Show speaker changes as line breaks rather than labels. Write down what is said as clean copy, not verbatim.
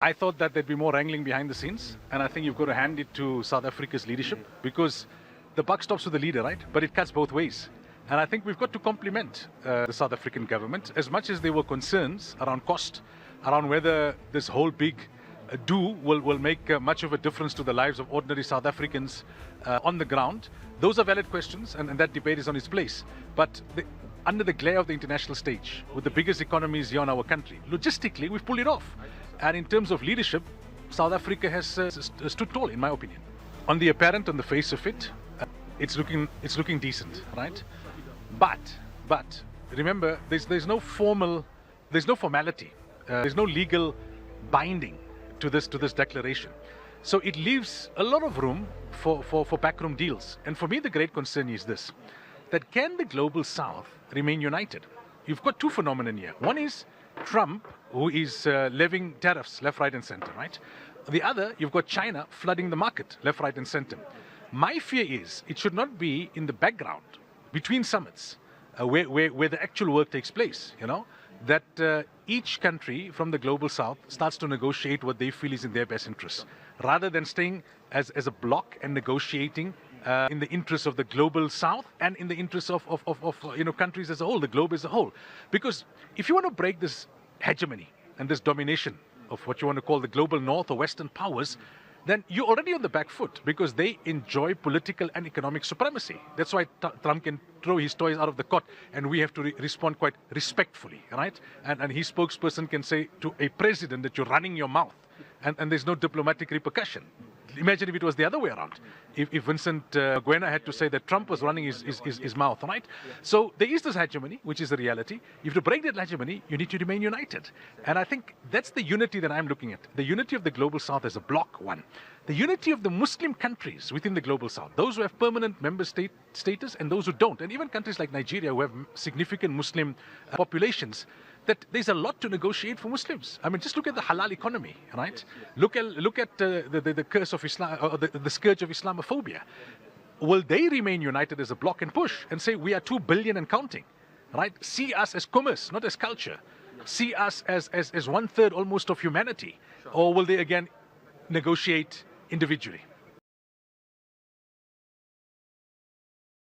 I thought that there'd be more wrangling behind the scenes, and I think you've got to hand it to South Africa's leadership, because the buck stops with the leader, right? But it cuts both ways. And I think we've got to compliment the South African government, as much as there were concerns around cost, around whether this whole big do will make much of a difference to the lives of ordinary South Africans on the ground. Those are valid questions, and that debate is on its place. But under the glare of the international stage, with the biggest economies here in our country, logistically, we've pulled it off. And in terms of leadership, South Africa has stood tall, in my opinion. On the apparent, on the face of it, it's looking decent, right? But remember, there's no formality, there's no legal binding to this declaration. So it leaves a lot of room for backroom deals. And for me, the great concern is this: that can the global South remain united? You've got two phenomena here. One is Trump, who is levying tariffs left, right, and center, right? The other, you've got China flooding the market left, right, and center. My fear is it should not be in the background between summits where the actual work takes place, that each country from the global South starts to negotiate what they feel is in their best interest, rather than staying as a bloc and negotiating in the interests of the global South and in the interests of countries as a whole, the globe as a whole. Because if you want to break this hegemony and this domination of what you want to call the global North or Western powers, then you're already on the back foot, because they enjoy political and economic supremacy. That's why Trump can throw his toys out of the cot, and we have to respond quite respectfully, right? And his spokesperson can say to a president that you're running your mouth, and there's no diplomatic repercussion. Imagine if it was the other way around. If Vincent Gwena had to say that Trump was running his mouth, right? So there is this hegemony, which is a reality. If to break that hegemony, you need to remain united. And I think that's the unity that I'm looking at. The unity of the global South as a bloc, one. The unity of the Muslim countries within the global South. Those who have permanent member status and those who don't. And even countries like Nigeria, who have significant Muslim populations, that there's a lot to negotiate for Muslims. I mean, just look at the halal economy, right? Look at the curse of Islam, or the scourge of Islamophobia. Will they remain united as a bloc and push and say we are 2 billion and counting, right? See us as commerce, not as culture. See us as 1/3 almost of humanity. Or will they again negotiate individually?